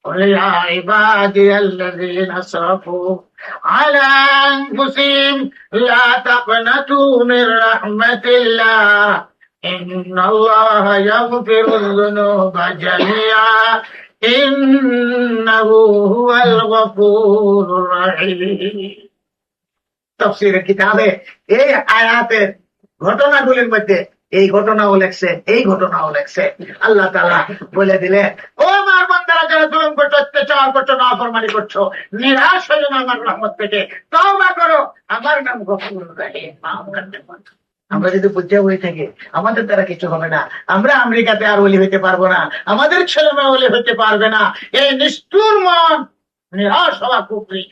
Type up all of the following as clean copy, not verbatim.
قل يا عبادي الذين اسرفوا على انفسهم لا تقنطوا من رحمة الله إن الله يغفر الذنوب جميعا إنه هو الغفور الرحيم। তাফসীরের কিতাবে এই আয়াতের ঘটনাগুলির মধ্যে এই ঘটনাও লেখছে, এই ঘটনাও লেখছে। আল্লাহ তাআলা বলে দিলেন, ও আমার বান্দারা যারা জুলুম করছো, অত্যাচার করছো, নাফরমানি করছো, নিরাশ হয়ো না আমার রহমত থেকে, তওবা করো, আমার নাম গফুরুর রহিম, মাফ করতে পারো। আমরা যদি বুঝে হয়ে থাকি আমাদের দ্বারা কিছু হবে না, আমরা আমেরিকাতে আর ওলি হইতে পারবো না, আমাদের ছেলেমেয়ে ওলি হইতে পারবে না। এই নিষ্ঠুর মন, নিরাশ হওয়া কুফরি।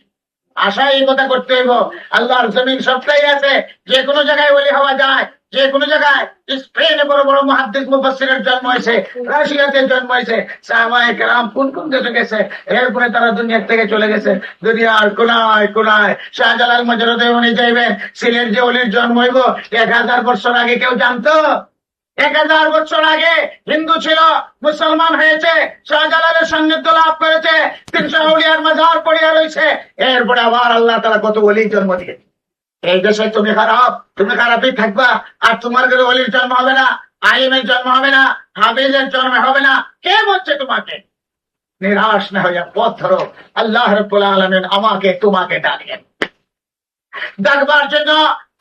আশা এই কথা করতে হইব, আল্লাহর জমিন সবটাই আছে, যে কোনো জায়গায় ওলি হওয়া যায়, যে কোনো জায়গায়। স্পেনে বড় বড় মুহাদ্দিস মুফাসসিরের জন্ম হয়েছে, রাশিয়াতে জন্ম হয়েছে, সাহাবায়ে কেরাম কোন কোন দেশে গেছে, এরপরে তারা দুনিয়া থেকে চলে গেছে। দুনিয়ার কোনায় কোনায় শাহজালাল মজরুদে উনি যাইবেন, সিলেট যে ওলির জন্ম হইব 1000 বছর আগে কেউ জানতো? 1000 বছর আগে হিন্দু ছিল, মুসলমান হয়েছে, শাহজালালের সান্নিধ্য লাভ করেছে, 300 আউলিয়ার মাজার পড়িয়া রয়েছে। এরপরে আবার আল্লাহ তাআলা কত ওলির জন্ম দিয়েছে। এই দেশে তুমি খারাপ, তুমি খারাপই থাকবা, আর তোমার ঘরে ওলির জন্ম হবে না, আলিমের জন্ম হবে না, হাফিজের জন্ম হবে না। কে বলছে তোমাকে? নিরাশ না হইয়া পথ ধরো। আল্লাহ রাব্বুল আলামিন আমাকে তোমাকে ডাকেন, ডাকবার জন্য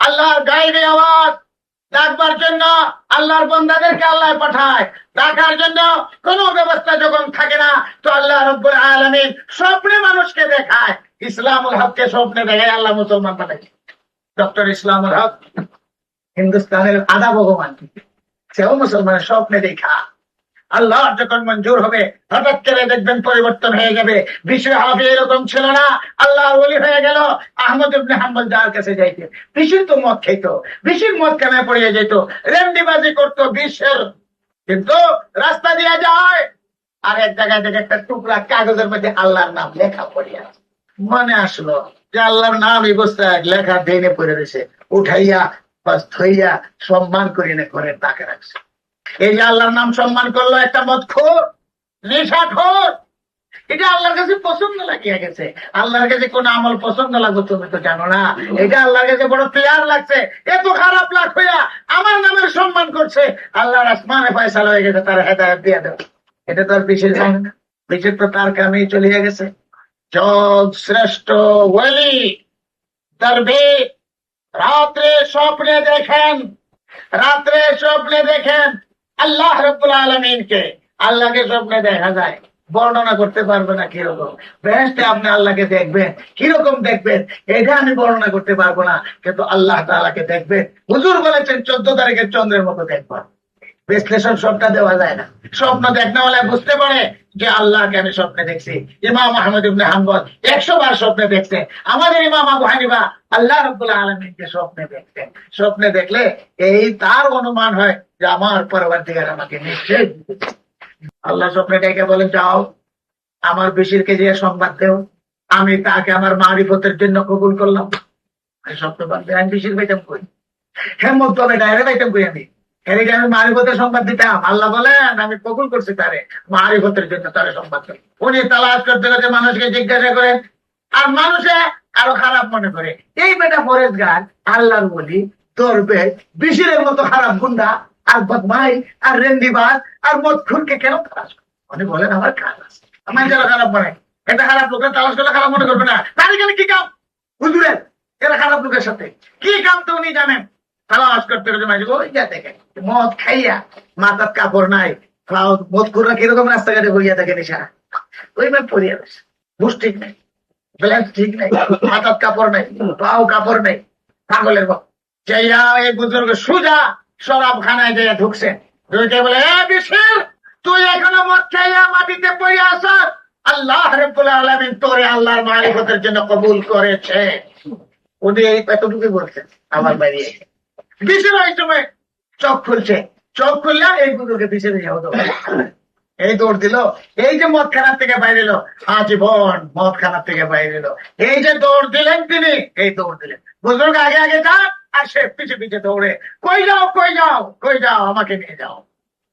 আল্লাহর গায়েবী আওয়াজ, ডাকবার জন্য আল্লাহর বান্দাদেরকে আল্লাহ পাঠায়। ডাকার জন্য কোন ব্যবস্থা যখন থাকে না, তো আল্লাহ রাব্বুল আলামিন স্বপ্নে মানুষকে দেখায়। ইসলামুল হককে স্বপ্নে দেখায় আল্লাহ মুসলমান পাঠায়। ডক্টর ইসলামুল হক হিন্দুস্তানের আধা ভগবান, সেও মুসলমানের স্বপ্নে দেখা। আল্লাহ যখন মঞ্জুর হবে, হঠাৎ করে দেখবেন পরিবর্তন হয়ে যাবে। বিশ্ব হাফি এরকম ছিল না, আল্লাহ ওলি হয়ে গেল। আহমদ ইবনে হাম্বল যার কাছে যাইতে, বিশির তো মদ খেত, বিশির মদ কেমে পড়িয়ে যেত, রেন্ডিবাজি করতো বিশ্বের, কিন্তু রাস্তা দিয়ে যায় আর এক জায়গায় থেকে একটা টুকরা কাগজের মধ্যে আল্লাহর নাম লেখা পড়িয়া মনে আসলো যে আল্লাহর নাম এই বস্তায় লেখা দেনে পড়ে রয়েছে, উঠাইয়া বাস ধইয়া সম্মান করিয়ে করে তাকে রাখছে। এই যে আল্লাহর নাম সম্মান করলো একটা মদখোর, নেশাখোর, এটা আল্লাহর কাছে পছন্দ লাগিয়ে গেছে। আল্লাহর কাছে কোন আমল পছন্দ লাগবে তুমি তো জানো না। এটা আল্লাহর কাছে বড় প্রিয়ার লাগছে, এত খারাপ লাগ হইয়া আমার নামের সম্মান করছে। আল্লাহর আসমানে ফয়সালা হয়ে গেছে, তার হেদায়েত দিয়ে দেব। এটা তো আর পিছিয়ে যায় না, পিছিয়ে তো তার কামেই চলিয়ে গেছে। জগ শ্রেষ্ঠ ওলি দরবেশ রাত্রে স্বপ্নে দেখেন, রাত্রে স্বপ্নে দেখেন আল্লাহ রাব্বুল আলামিনকে। আল্লাহকে স্বপ্নে দেখা যায়, বর্ণনা করতে পারবে না কিরকম। বেহেশতে আপনি আল্লাহকে দেখবেন, কিরকম দেখবেন এটা আমি বর্ণনা করতে পারবো না, কিন্তু আল্লাহ তাআলাকে দেখবেন। হুজুর বলেছেন 14 তারিখের চন্দ্রের মতো দেখবা। বিশ্লেষণ সবটা দেওয়া যায় না, স্বপ্ন দেখনাওয়ালা বুঝতে পারে যে আল্লাহকে আমি স্বপ্নে দেখছি। ইমাম আহমদ ইবনে হাম্বল 100 বার স্বপ্নে দেখছে। আমাদের ইমাম আবু হানিফা আল্লাহ রাব্বুল আলামিনকে স্বপ্নে দেখতেন। স্বপ্নে দেখলে এই তার অনুমান হয় যে আমার পরবর্তীকার আমাকে নিশ্চয় আল্লাহ স্বপ্নে ডেকে বলেন, যাও আমার বিশিরকে যে সংবাদ দেও, আমি তাকে আমার মারিফতের জন্য কবুল করলাম। স্বপ্ন বলতে আমি বিশির পাইতাম কই, হেমন্ত হবে ডাইরে পাইতাম কই, আমি আমি মারিফতের সংবাদ দিতাম। আল্লাহ বলেন আমি কবুল করছি তারে, মারিফতের জন্য তারে সংবাদ দেন। উনি তালাশ করতে করতে মানুষকে জিজ্ঞাসা করেন, আর মানুষে আরো খারাপ মনে করে এই বেটা ফরেজ গান আল্লাহর বলি ধরবে বিশিরের মতো খারাপ গুন্ডা আর বদমাই আর রেন্দিবাজ আর মদখুরকে কেন তালাশ করে? উনি বলেন আমার কাজ আছে, আমার যারা খারাপ মনে, এটা খারাপ লোকের তালাশ করলে খারাপ মনে করবে না। তার এখানে কি কাম হুজুরের? এরা খারাপ লোকের সাথে কি কাম তো উনি জানেন। তালাশ করতে ওই যা দেখেন মদ খাইয়া মাথার কাপড় নাই, মদ খুররা কিরকম রাস্তাঘাটে বইয়া থাকে নেশা, ওই ম্যাপ পড়িয়া রয়েছে, বুঝ ঠিক নাই, ব্যালেন্স ঠিক নাই, মাথার কাপড় নাই, পাও কাপড় নাই, পাগলের মত যাইয়া এই বুজুর্গ সুজা শরাব খানায় যাইয়া ঢুকছে। ঢুকে বলে, এ বিশির তুই এখনো মদ খাইয়া মাটিতে পড়িয়া আস, আল্লাহ রাব্বুল আলামিন তোরে আল্লাহর মারিফতের জন্য কবুল করেছে। উনি এতটুকু বলছেন, আমার বাইরে বিশির ওই সময় চোখ খুলছে, চোখ খুললে এই বুজুর্গে পিছিয়ে দিয়ে হতো, এই দৌড় দিল। এই যে মদ খানার থেকে বাইরে এলো, আজীবন মদ খানার থেকে বাইরে এলো। এই যে দৌড় দিলেন তিনি, এই দৌড় দিলেন। বুজুর্গ আগে আগে যান আর সে পিছে পিছে দৌড়ে, কই যাও কই যাও কই যাও, আমাকে নিয়ে যাও।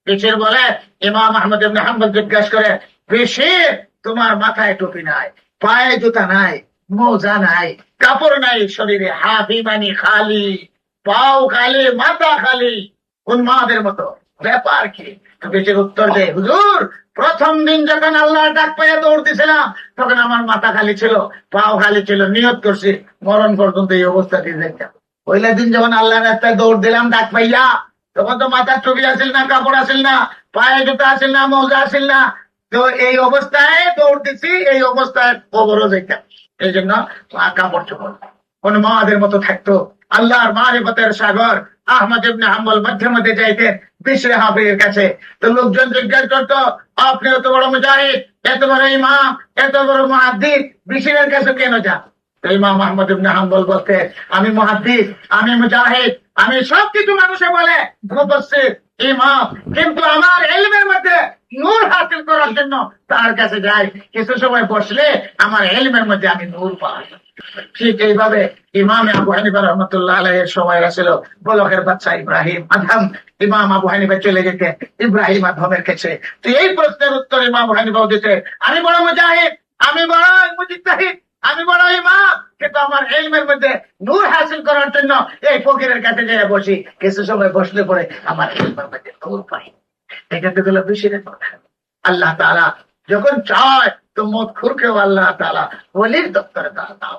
পিছির বলে ইমাম আহমদ ইবনে হাম্বল জিজ্ঞাসা করে, বিশির তোমার মাথায় টুপি নাই, পায়ে জুতা নাই, মোজা নাই, কাপড় নাই শরীরে, হাত ইমানি খালি, পাও খালি, মাথা খালি, উন্মাদের মতো, ব্যাপার কি? বিশের উত্তর দেয়, হুজুর প্রথম দিন যখন আল্লাহর ডাক পাইয়া দৌড় দিছিলাম তখন আমার মাথা খালি ছিল, পাও খালি ছিল, নিয়ত করছি মরণ পর্যন্ত এই অবস্থা দিয়ে দেখতাম। পয়লা দিন যখন আল্লাহর রাস্তায় দৌড় দিলাম ডাক পাইয়া, তখন তো মাথার টুপি আসিল না, কাপড় আসিল না, পায়ে জুতা আসিল না, মোজা আসিল না। তো এই অবস্থায় দৌড় দিছি, এই অবস্থায় কবরও যেতাম। এই জন্য কাপড় চোপড় কোন মাদের মতো থাকতো। আল্লাহর মারিফতের সাগর আহমদ ইবনে হাম্বল মধ্যে মধ্যে যাইতেন বিশরে হাফিজের কাছে। তো লোকজন জিজ্ঞাসা করতো, আপনি এত বড় মুজাহিদ, এত বড় ইমাম, এত বড় মুহাদ্দিস, বিশরের কাছে কেন যান? তো ইমাম আহমদ ইবনে হাম্বল বলতেন, আমি মুহাদ্দিস, আমি মুজাহিদ, আমি সবকিছু মানুষে বলে মুফাসসির, ইমাম, কিন্তু আমার ইলমের মধ্যে নূর হাসিল করার জন্য তার কাছে যাই। কিছু সময় বসলে আমার ইলমের মধ্যে আমি নূর পাই। ঠিক এইভাবে ইমাম আবু হানিফা রাহমাতুল্লাহ আলাইহির সময় ছিল বলকের বাচ্চা ইব্রাহিম আদম। ইমাম আবু হানিফা চলে যেতেন ইব্রাহিম আদমের কাছে। তো এই প্রশ্নের উত্তর ইমাম আবু হানিফা দিতে, আমি বড় মুজাহিদ, আমি বড় মুজতাহিদ, আমি বড় ইমাম, কিন্তু আমার ইলমের মধ্যে নূর হাসিল করার জন্য এই ফকিরের কাছে যেয়ে বসি। কিছু সময় বসলে পরে আমার ইলমের মধ্যে নূর পাই। এটা তো হলো বিশিরের কথা। আল্লাহ তাআলা যখন চায় তো মত খুরকেও আল্লাহ তাআলা ওলির দপ্তরে তারা দাও।